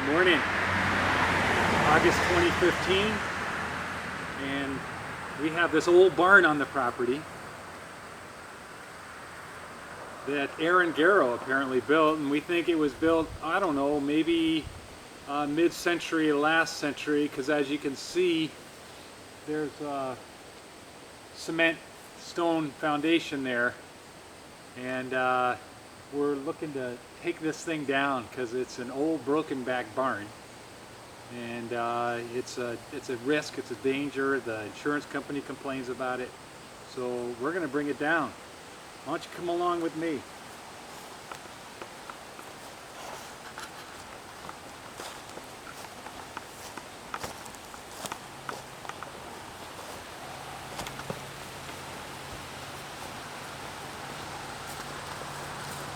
Morning, August 2015, and we have this old barn on the property that Aaron Garrow apparently built, and we think it was built, I don't know, maybe mid-century, last century, because as you can see, there's a cement stone foundation there, and we're looking to take this thing down because it's an old broken back barn, and it's a risk, it's a danger. The insurance company complains about it, so we're going to bring it down. Why don't you come along with me?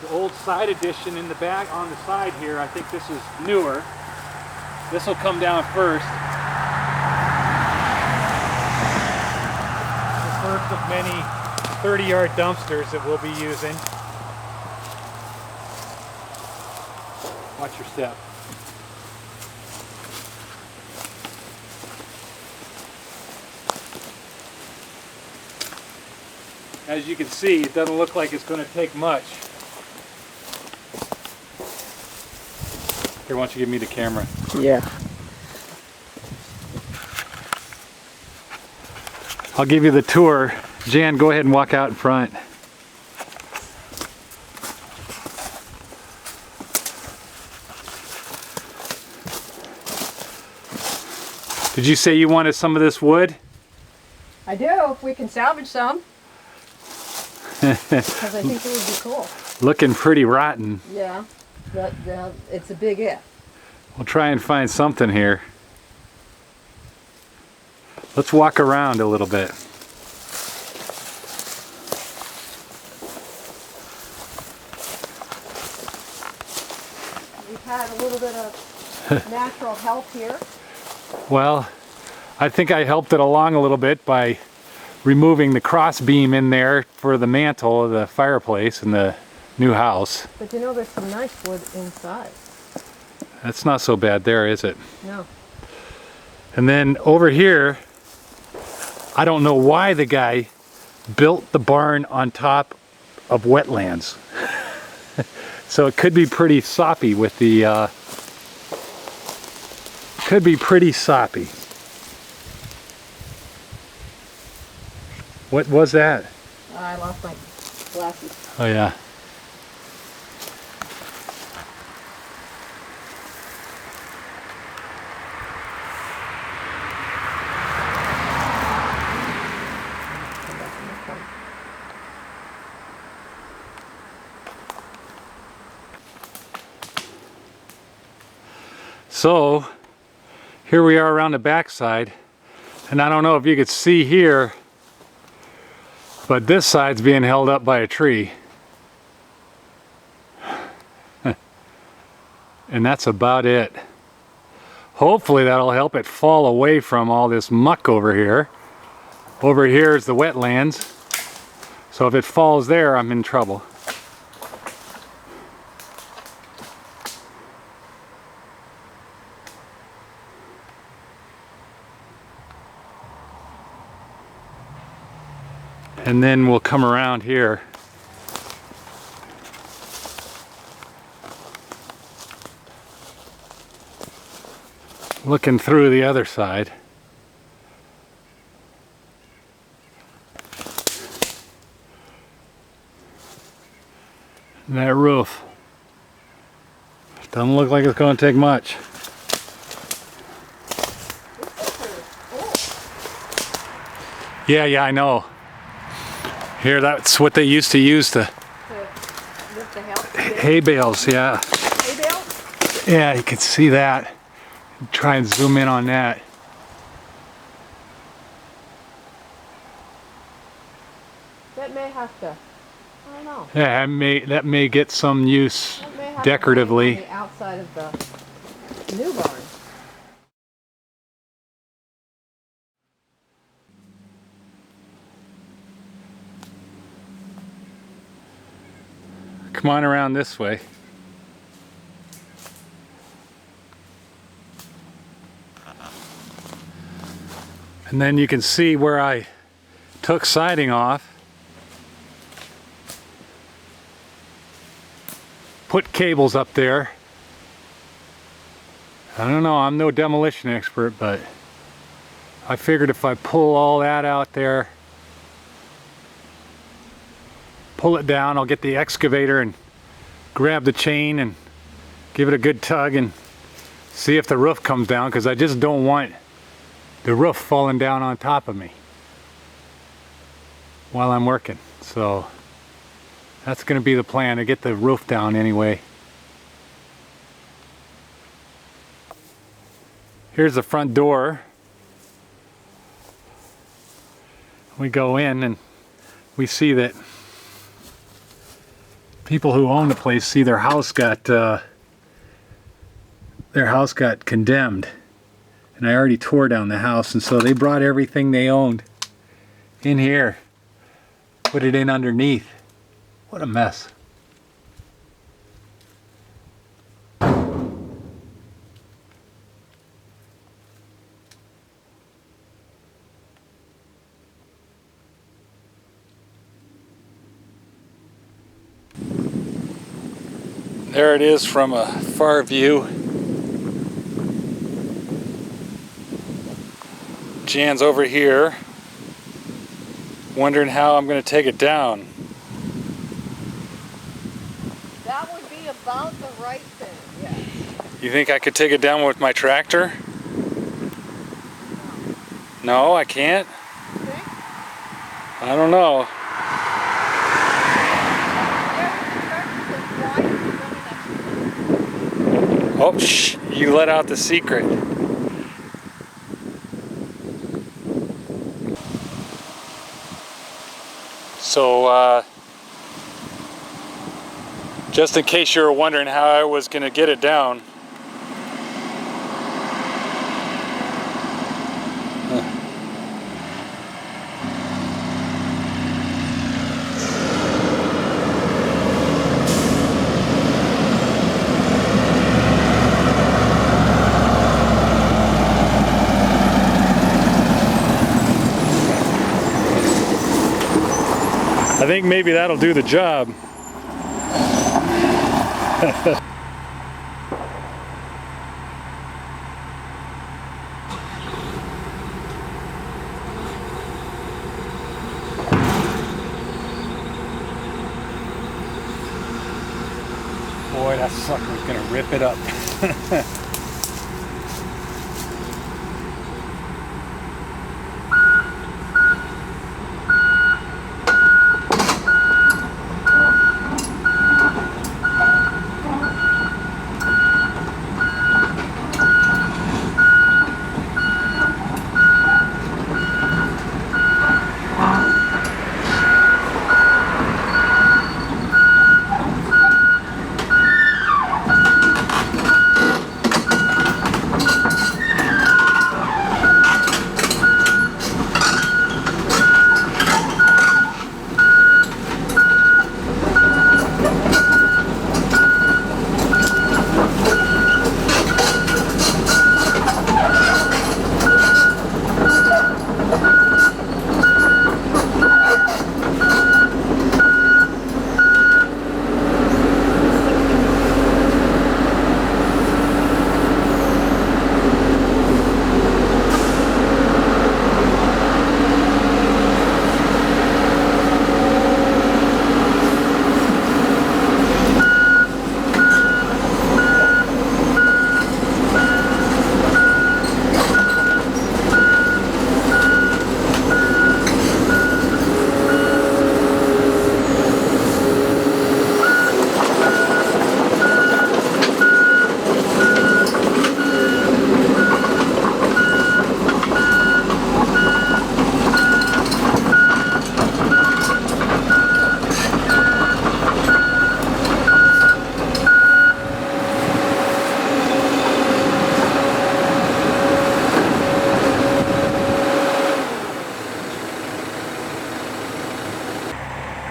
The old side addition in the back on the side here, I think this is newer. This will come down first. The first of many 30-yard dumpsters that we'll be using. Watch your step. As you can see, it doesn't look like it's going to take much. Here, why don't you give me the camera? Yeah. I'll give you the tour. Jan, go ahead and walk out in front. Did you say you wanted some of this wood? I do, if we can salvage some. Because I think it would be cool. Looking pretty rotten. Yeah, but it's a big if. We'll try and find something here. Let's walk around a little bit. We've had a little bit of natural help here. Well, I think I helped it along a little bit by removing the cross beam in there for the mantle of the fireplace in the new house. But you know, there's some nice wood inside. That's not so bad there, is it? No. And then over here, I don't know why the guy built the barn on top of wetlands. So it could be pretty soppy with the, could be pretty soppy. What was that? I lost my glasses. Oh yeah. So here we are around the backside, and I don't know if you could see here, but this side's being held up by a tree. And that's about it. Hopefully that'll help it fall away from all this muck over here. Over here is the wetlands, so if it falls there, I'm in trouble. And then we'll come around here. Looking through the other side. And that roof. Doesn't look like it's going to take much. Yeah, I know. Here, that's what they used to use to lift the hay bales, yeah. Hay bales? Yeah, you can see that. Try and zoom in on that. That may have to, I don't know. Yeah, that may get some use That may have decoratively. To be on the outside of the new barn. Come on around this way. And then you can see where I took siding off. Put cables up there. I don't know, I'm no demolition expert, but I figured if I pull all that out there, pull it down, I'll get the excavator and grab the chain and give it a good tug and see if the roof comes down, because I just don't want the roof falling down on top of me while I'm working. So that's going to be the plan, to get the roof down anyway. Here's the front door. We go in and we see that people who own the place see their house got condemned, and I already tore down the house, and so they brought everything they owned in here, put it in underneath. What a mess. There it is from a far view. Jan's over here wondering how I'm going to take it down. That would be about the right thing, yes. You think I could take it down with my tractor? No, I can't? Okay. I don't know. Oh, shh, you let out the secret. So, just in case you were wondering how I was going to get it down. I think maybe that'll do the job. Boy, that sucker's gonna rip it up.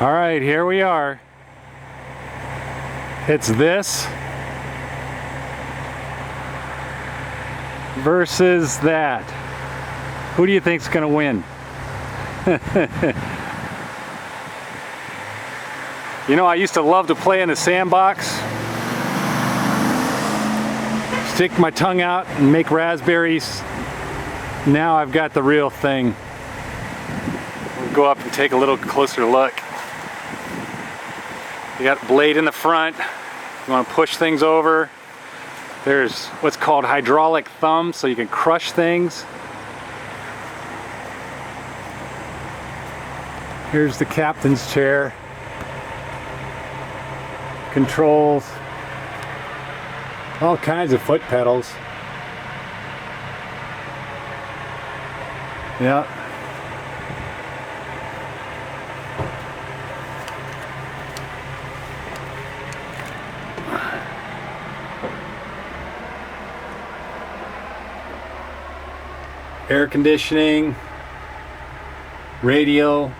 All right, here we are. It's this versus that. Who do you think's gonna win? You know, I used to love to play in the sandbox. Stick my tongue out and make raspberries. Now I've got the real thing. We'll go up and take a little closer look. You got a blade in the front. You want to push things over. There's what's called hydraulic thumb, so you can crush things. Here's the captain's chair. Controls. All kinds of foot pedals. Yeah. Air conditioning, radio.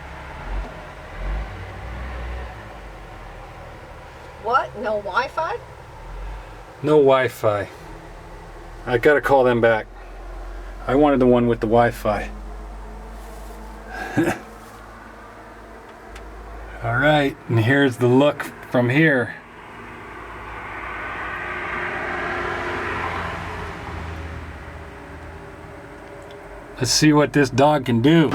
What? No Wi-Fi? No Wi-Fi. I gotta call them back. I wanted the one with the Wi-Fi. All right, and here's the look from here. Let's see what this dog can do.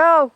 Go.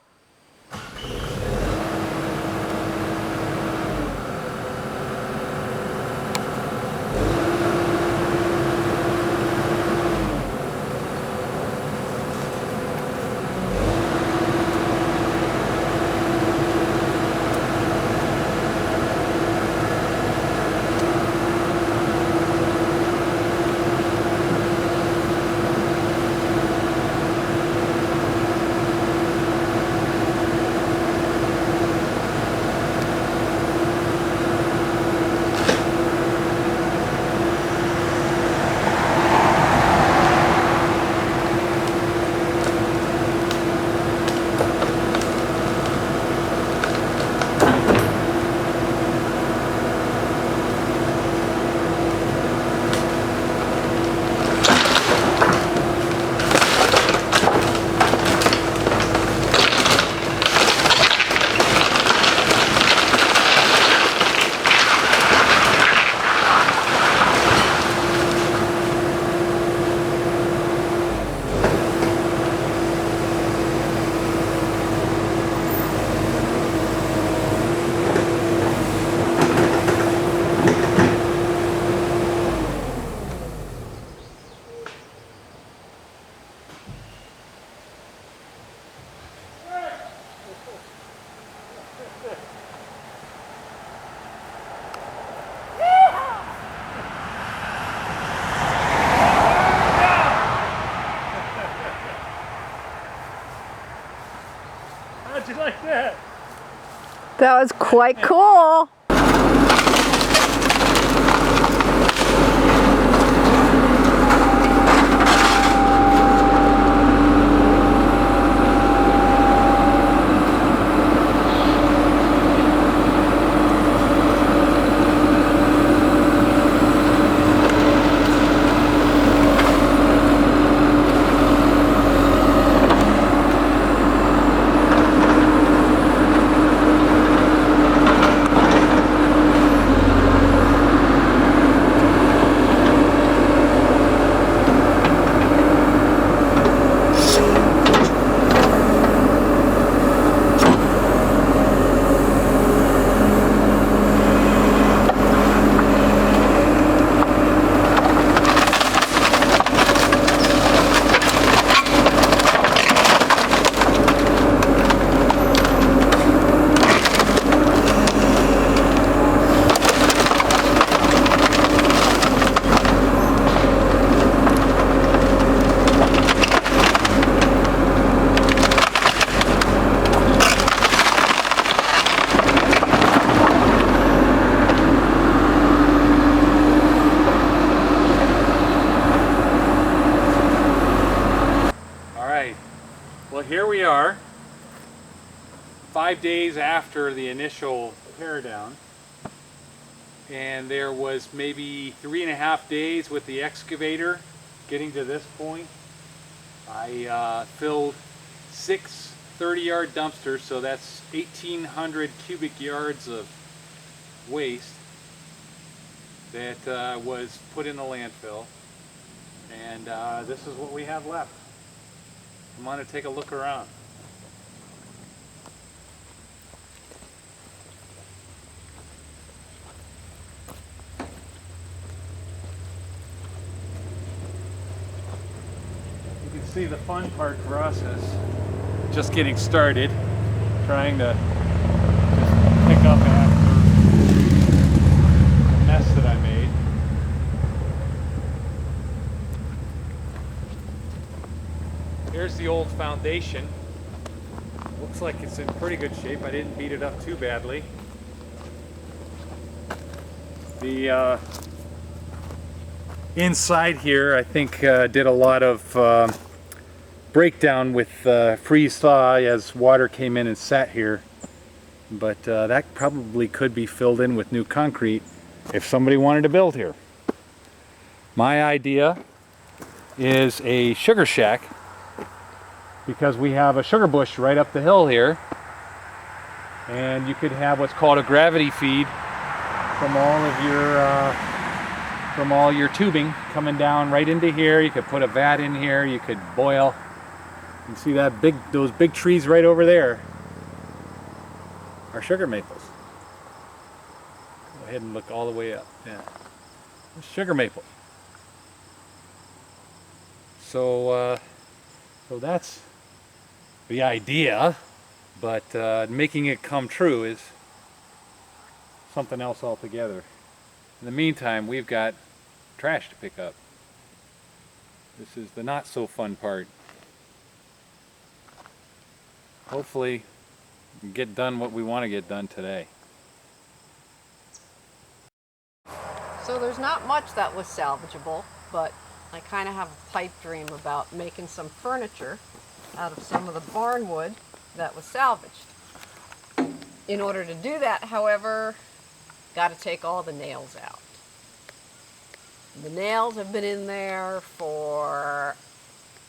How'd you like that? That was quite cool. Well, here we are, 5 days after the initial tear down, and there was maybe 3.5 days with the excavator getting to this point. I filled 6 30-yard dumpsters, so that's 1,800 cubic yards of waste that was put in the landfill, and this is what we have left. I'm going to take a look around. You can see the fun part for us is just getting started, trying to just pick up after the mess that I made. Here's the old foundation. Looks like it's in pretty good shape. I didn't beat it up too badly. The inside here, I think, did a lot of breakdown with freeze-thaw as water came in and sat here. But that probably could be filled in with new concrete if somebody wanted to build here. My idea is a sugar shack, because we have a sugar bush right up the hill here, and you could have what's called a gravity feed from all your tubing coming down right into here. You could put a vat in here, you could boil You can see that those big trees right over there are sugar maples. Go ahead and look all the way up. Yeah, sugar maple. So that's the idea, but making it come true is something else altogether. In the meantime, we've got trash to pick up. This is the not so fun part. Hopefully, we can get done what we want to get done today. So there's not much that was salvageable, but I kind of have a pipe dream about making some furniture out of some of the barn wood that was salvaged. In order to do that, however, got to take all the nails out. The nails have been in there for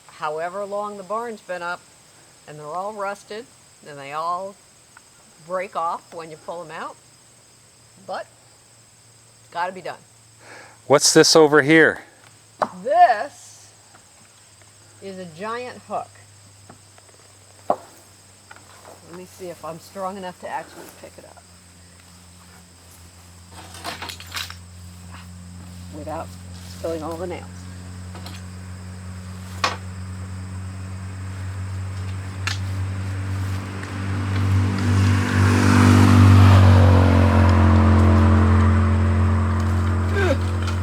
however long the barn's been up, and they're all rusted, and they all break off when you pull them out, but it's got to be done. What's this over here? This is a giant hook. Let me see if I'm strong enough to actually pick it up without spilling all the nails.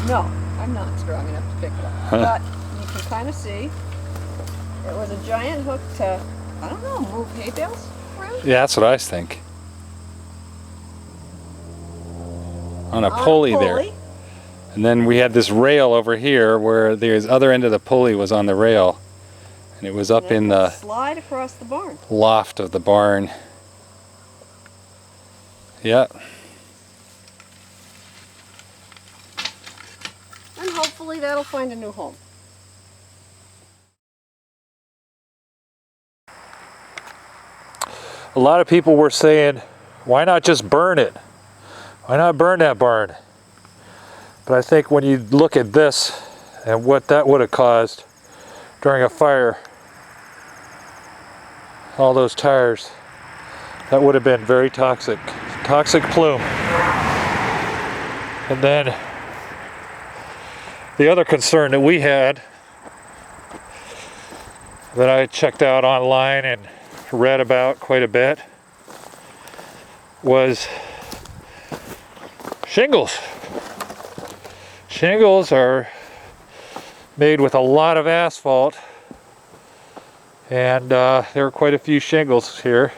No, I'm not strong enough to pick it up. But you can kind of see it was a giant hook to, I don't know, move hay bales around? Yeah, that's what I think. On a pulley there. And then we had this rail over here where the other end of the pulley was on the rail. And it was up in the slide across the barn. Loft of the barn. Yeah. And hopefully that'll find a new home. A lot of people were saying, why not just burn it? Why not burn that barn? But I think when you look at this and what that would have caused during a fire, all those tires, that would have been very toxic. Toxic plume. And then the other concern that we had, that I checked out online and read about quite a bit, was shingles. Shingles are made with a lot of asphalt, and there are quite a few shingles here,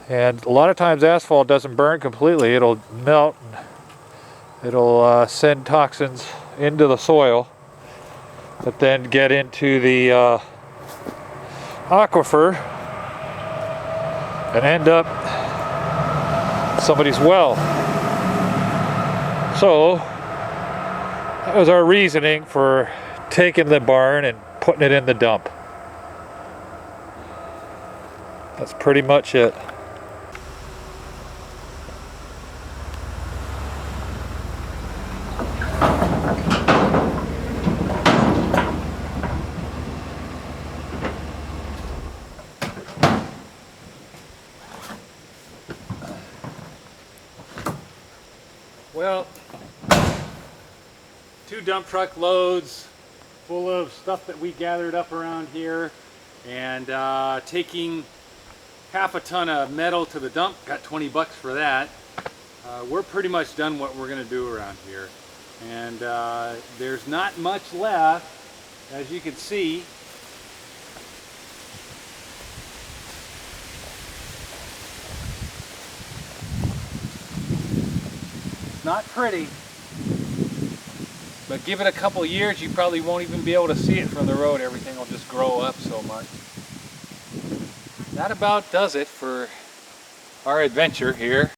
and a lot of times asphalt doesn't burn completely. It'll melt, it'll send toxins into the soil that then get into the aquifer and end up somebody's well. So that was our reasoning for taking the barn and putting it in the dump. That's pretty much it. Well, 2 dump truck loads full of stuff that we gathered up around here, and taking half a ton of metal to the dump, got 20 bucks for that. We're pretty much done what we're going to do around here, and there's not much left, as you can see. Not pretty, but give it a couple years, you probably won't even be able to see it from the road. Everything will just grow up so much. That about does it for our adventure here.